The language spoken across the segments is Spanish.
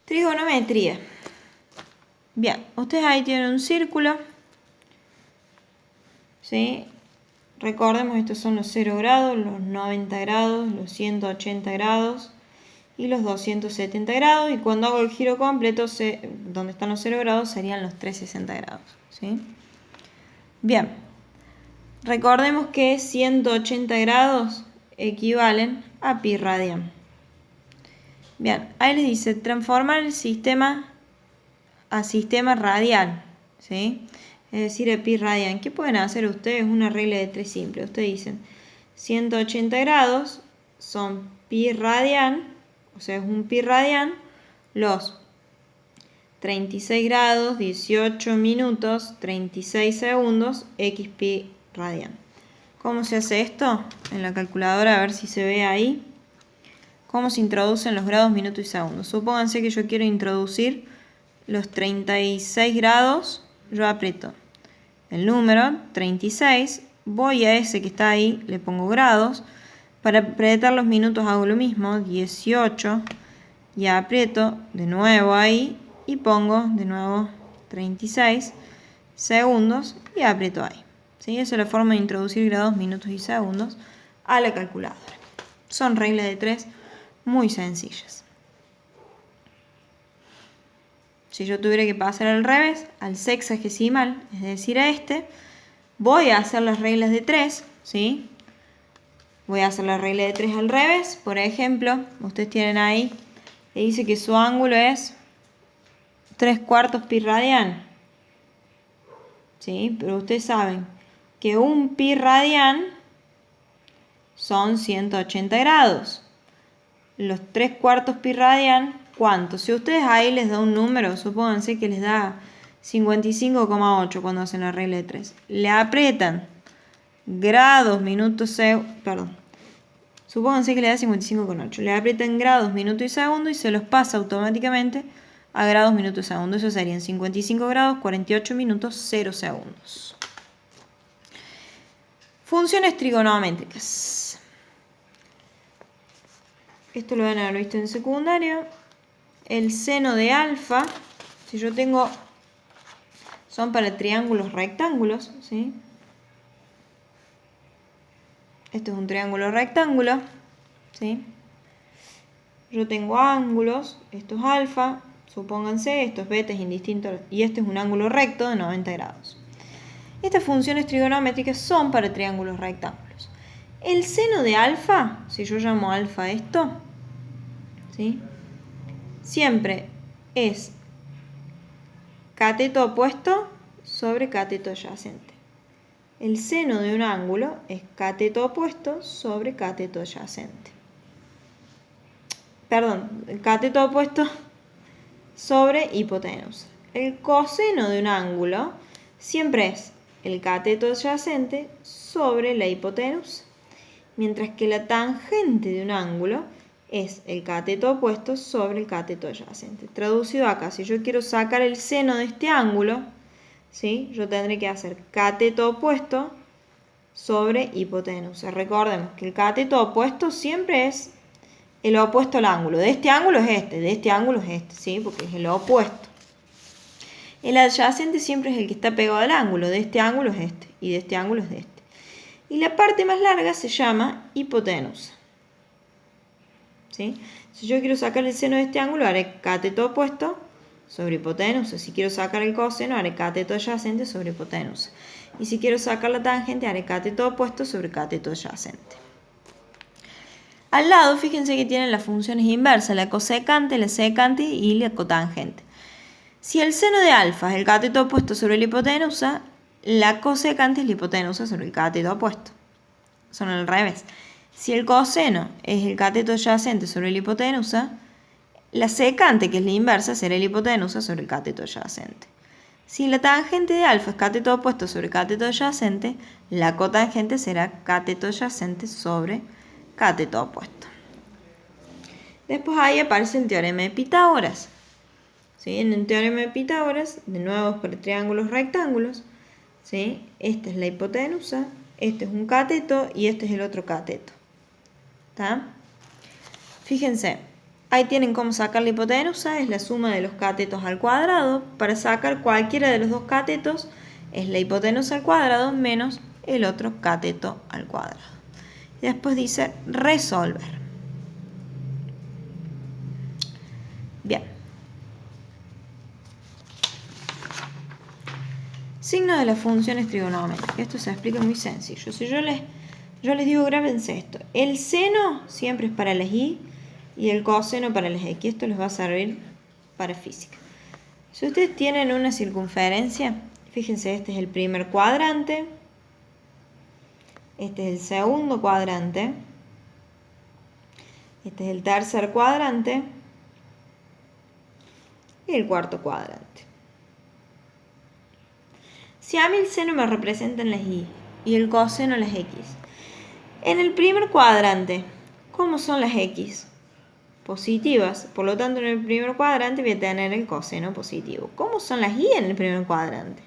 Trigonometría. Bien, ustedes ahí tienen un círculo. ¿Sí? Recordemos, estos son los 0 grados, los 90 grados, los 180 grados y los 270 grados. Y cuando hago el giro completo, donde están los 0 grados serían los 360 grados. ¿Sí? Bien, recordemos que 180 grados equivalen a pi radian. Bien, ahí les dice transformar el sistema a sistema radial, ¿sí? Es decir, a pi radian. ¿Qué pueden hacer ustedes? Una regla de 3 simple. Ustedes dicen 180 grados son pi radian, o sea, es un pi radian, los 36 grados, 18 minutos, 36 segundos, x pi radian. ¿Cómo se hace esto? En la calculadora, a ver si se ve ahí. ¿Cómo se introducen los grados, minutos y segundos? Supónganse que yo quiero introducir los 36 grados. Yo aprieto el número 36, voy a ese que está ahí, le pongo grados. Para apretar los minutos hago lo mismo, 18, y aprieto de nuevo ahí y pongo de nuevo 36 segundos y aprieto ahí. ¿Sí? Esa es la forma de introducir grados, minutos y segundos a la calculadora. Son reglas de 3 muy sencillas. Si yo tuviera que pasar al revés, al sexagesimal, es decir, a este, voy a hacer las reglas de 3, ¿sí? Voy a hacer la regla de 3 al revés. Por ejemplo, ustedes tienen ahí, que dice que su ángulo es 3/4 pi radian. ¿Sí? Pero ustedes saben que un pi radian son 180 grados. Los 3/4 pi radian, ¿cuánto? Si ustedes ahí les da un número, supónganse que les da 55,8 cuando hacen la regla de 3. Le aprietan grados, minutos, supónganse que le da 55,8. Le aprietan grados, minutos y segundos y se los pasa automáticamente a grados, minutos y segundos. Eso serían 55 grados, 48 minutos, 0 segundos. Funciones trigonométricas. Esto lo van a haber visto en secundario. El seno de alfa, si yo tengo, son para triángulos rectángulos, ¿sí? Esto es un triángulo rectángulo, ¿sí? Yo tengo ángulos, esto es alfa, supónganse, esto es beta, es indistinto, y este es un ángulo recto de 90 grados. Estas funciones trigonométricas son para triángulos rectángulos. El seno de alfa, si yo llamo alfa esto, ¿sí? Siempre es cateto opuesto sobre cateto adyacente. El seno de un ángulo es cateto opuesto sobre cateto adyacente. Perdón, el cateto opuesto sobre hipotenusa. El coseno de un ángulo siempre es el cateto adyacente sobre la hipotenusa, mientras que la tangente de un ángulo es el cateto opuesto sobre el cateto adyacente. Traducido acá, si yo quiero sacar el seno de este ángulo, ¿sí? Yo tendré que hacer cateto opuesto sobre hipotenusa. Recordemos que el cateto opuesto siempre es el opuesto al ángulo. De este ángulo es este, de este ángulo es este, ¿sí? Porque es el opuesto. El adyacente siempre es el que está pegado al ángulo. De este ángulo es este y de este ángulo es de este. Y la parte más larga se llama hipotenusa. ¿Sí? Si yo quiero sacar el seno de este ángulo, haré cateto opuesto sobre hipotenusa. Si quiero sacar el coseno, haré cateto adyacente sobre hipotenusa. Y si quiero sacar la tangente, haré cateto opuesto sobre cateto adyacente. Al lado, fíjense que tienen las funciones inversas, la cosecante, la secante y la cotangente. Si el seno de alfa es el cateto opuesto sobre la hipotenusa, la cosecante es la hipotenusa sobre el cateto opuesto. Son al revés. Si el coseno es el cateto adyacente sobre la hipotenusa, la secante, que es la inversa, será la hipotenusa sobre el cateto adyacente. Si la tangente de alfa es cateto opuesto sobre cateto adyacente, la cotangente será cateto adyacente sobre cateto opuesto. Después ahí aparece el teorema de Pitágoras. ¿Sí? En el teorema de Pitágoras, de nuevo es para triángulos rectángulos, ¿sí? Esta es la hipotenusa, este es un cateto y este es el otro cateto. ¿Está? Fíjense, Ahí tienen cómo sacar la hipotenusa, es la suma de los catetos al cuadrado. Para sacar cualquiera de los dos catetos es la hipotenusa al cuadrado menos el otro cateto al cuadrado. Y después dice resolver. Bien. Signo de las funciones trigonométricas. Esto se explica muy sencillo. Si yo les digo, grábense esto. El seno siempre es para las y el coseno para las x. Esto les va a servir para física. Si ustedes tienen una circunferencia, fíjense, este es el primer cuadrante, este es el segundo cuadrante, este es el tercer cuadrante y el cuarto cuadrante. Si a mí el seno me representan las y el coseno las x, en el primer cuadrante, ¿cómo son las x? Positivas. Por lo tanto, en el primer cuadrante voy a tener el coseno positivo. ¿Cómo son las y en el primer cuadrante?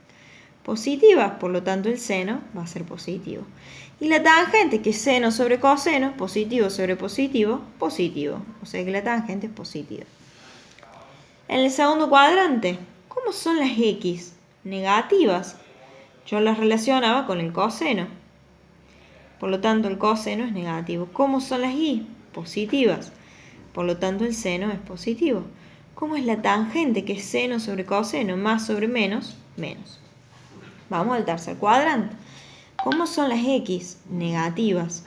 Positivas. Por lo tanto, el seno va a ser positivo. Y la tangente, que es seno sobre coseno, positivo sobre positivo, positivo. O sea que la tangente es positiva. En el segundo cuadrante, ¿cómo son las x? Negativas. Yo las relacionaba con el coseno. Por lo tanto, el coseno es negativo. ¿Cómo son las y? Positivas. Por lo tanto, el seno es positivo. ¿Cómo es la tangente? Que es seno sobre coseno, más sobre menos, menos. Vamos al tercer cuadrante. ¿Cómo son las x? Negativas.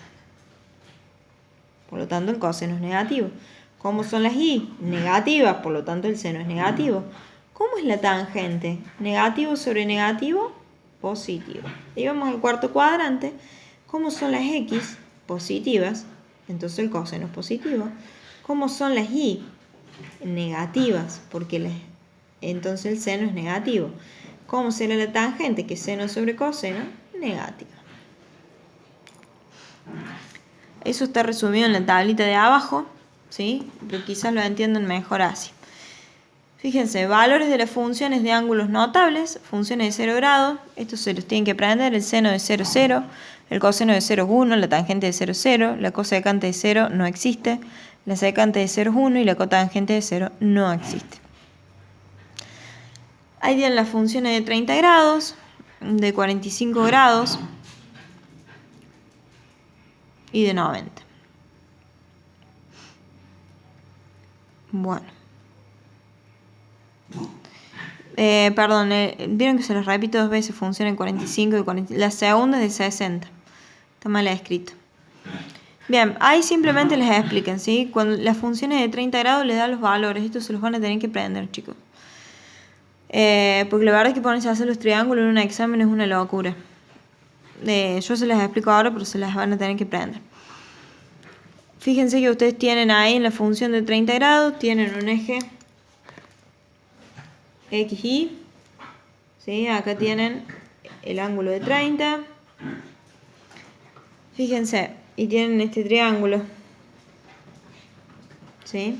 Por lo tanto, el coseno es negativo. ¿Cómo son las y? Negativas. Por lo tanto, el seno es negativo. ¿Cómo es la tangente? Negativo sobre negativo, positivo. Y vamos al cuarto cuadrante. ¿Cómo son las x? Positivas. Entonces el coseno es positivo. ¿Cómo son las y? Negativas, porque entonces el seno es negativo. ¿Cómo será la tangente? Que es seno sobre coseno, negativa. Eso está resumido en la tablita de abajo, ¿sí? Pero quizás lo entiendan mejor así. Fíjense, valores de las funciones de ángulos notables, funciones de 0 grado, estos se los tienen que aprender, el seno de 0, 0, el coseno de 0 es 1, la tangente de 0, 0, la cosecante de 0 no existe, la secante de 0 es 1 y la cotangente de 0 no existe. Ahí tienen las funciones de 30 grados, de 45 grados y de 90. Bueno. Vieron que se los repito dos veces, funciona en 45 y 40. La segunda es de 60. Está mal escrito. Bien, ahí simplemente les explican, ¿sí? Cuando las funciones de 30 grados les dan los valores, estos se los van a tener que aprender, chicos. Porque la verdad es que ponerse a hacer los triángulos en un examen es una locura. Yo se las explico ahora, pero se las van a tener que aprender. Fíjense que ustedes tienen ahí en la función de 30 grados, tienen un eje XY, ¿sí? Acá tienen el ángulo de 30. Fíjense, y tienen este triángulo, ¿sí?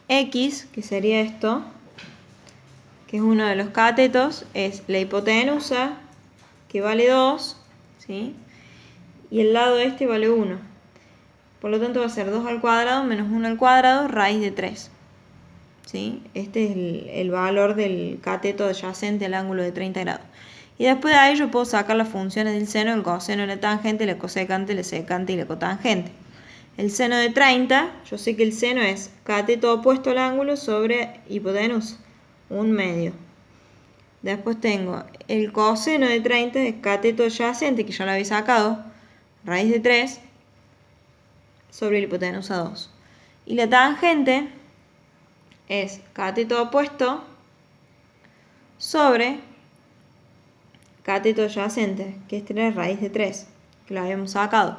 X, que sería esto, que es uno de los catetos, es la hipotenusa, que vale 2, ¿sí? Y el lado este vale 1. Por lo tanto va a ser 2 al cuadrado menos 1 al cuadrado, raíz de 3. ¿Sí? Este es el valor del cateto adyacente al ángulo de 30 grados. Y después de ahí yo puedo sacar las funciones del seno, el coseno, la tangente, la cosecante, la secante y la cotangente. El seno de 30, yo sé que el seno es cateto opuesto al ángulo sobre hipotenusa, 1/2. Después tengo el coseno de 30, es cateto adyacente, que ya lo había sacado, raíz de 3, sobre la hipotenusa 2. Y la tangente es cateto opuesto sobre cateto adyacente, que es tener raíz de 3, que lo habíamos sacado.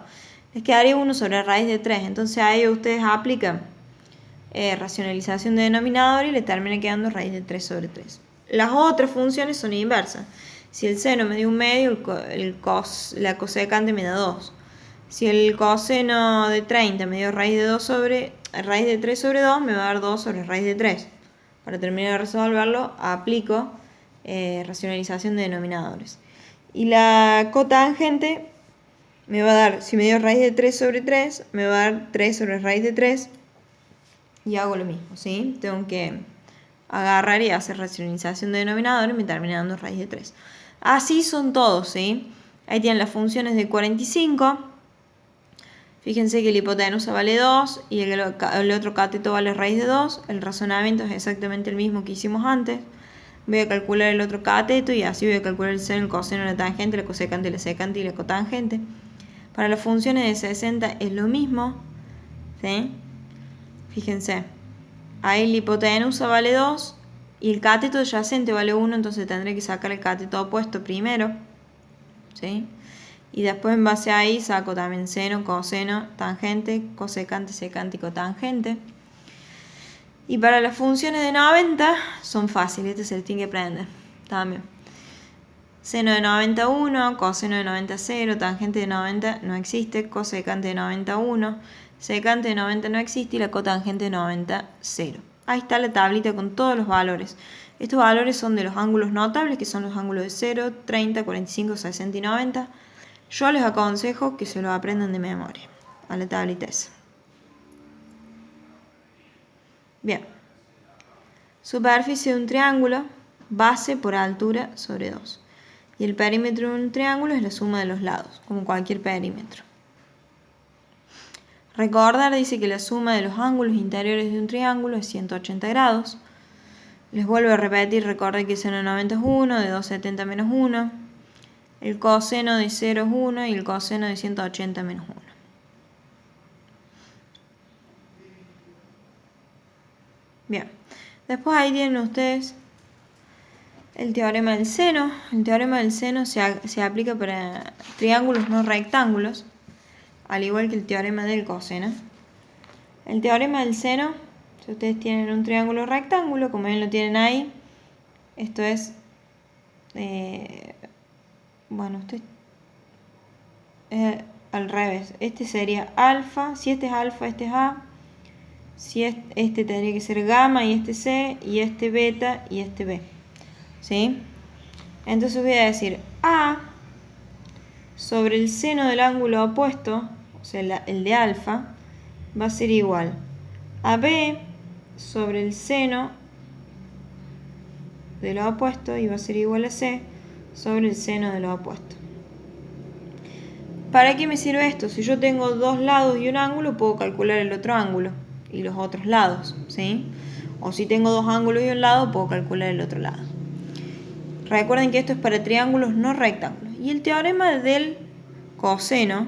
Les quedaría 1 sobre raíz de 3. Entonces ahí ustedes aplican racionalización de denominador y le termina quedando raíz de 3 sobre 3. Las otras funciones son inversas. Si el seno me dio 1/2, la cosecante me da 2. Si el coseno de 30 me dio raíz de 3 sobre 2, me va a dar 2 sobre raíz de 3. Para terminar de resolverlo, aplico racionalización de denominadores. Y la cotangente me va a dar, si me dio raíz de 3 sobre 3, me va a dar 3 sobre raíz de 3. Y hago lo mismo, ¿sí? Tengo que agarrar y hacer racionalización de denominador y me termina dando raíz de 3. Así son todos, ¿sí? Ahí tienen las funciones de 45. Fíjense que la hipotenusa vale 2 y el otro cateto vale raíz de 2. El razonamiento es exactamente el mismo que hicimos antes. Voy a calcular el otro cateto y así voy a calcular el seno, el coseno, la tangente, la cosecante, la secante y la cotangente. Para las funciones de 60 es lo mismo, ¿sí? Fíjense, ahí la hipotenusa vale 2 y el cateto adyacente vale 1, entonces tendré que sacar el cateto opuesto primero, ¿sí? Y después en base a ahí saco también seno, coseno, tangente, cosecante, secante y cotangente. Y para las funciones de 90 son fáciles, este se lo tiene que aprender también. Seno de 90 1, coseno de 90 0, tangente de 90 no existe, cosecante de 90 1, secante de 90 no existe y la cotangente de 90 0. Ahí está la tablita con todos los valores. Estos valores son de los ángulos notables, que son los ángulos de 0, 30, 45, 60 y 90. Yo les aconsejo que se lo aprendan de memoria a la tablita esa. Bien. Superficie de un triángulo, base por altura sobre 2. Y el perímetro de un triángulo es la suma de los lados, como cualquier perímetro. Recordar, dice que la suma de los ángulos interiores de un triángulo es 180 grados. Les vuelvo a repetir, recordé que seno de 90 es 1, de 270 menos 1. El coseno de 0 es 1 y el coseno de 180 menos 1. Bien, después ahí tienen ustedes el teorema del seno. El teorema del seno se aplica para triángulos no rectángulos, al igual que el teorema del coseno. El teorema del seno, si ustedes tienen un triángulo rectángulo, como bien lo tienen ahí, esto es, al revés. Este sería alfa, si este es alfa, este es A, si este tendría que ser gamma y este C, y este beta y este B. ¿Sí? Entonces voy a decir A sobre el seno del ángulo opuesto, o sea, el de alfa, va a ser igual a B sobre el seno de lo opuesto y va a ser igual a C sobre el seno de lo opuesto. ¿Para qué me sirve esto? Si yo tengo dos lados y un ángulo, puedo calcular el otro ángulo y los otros lados, ¿sí? O si tengo dos ángulos y un lado, puedo calcular el otro lado. Recuerden que esto es para triángulos no rectángulos. Y el teorema del coseno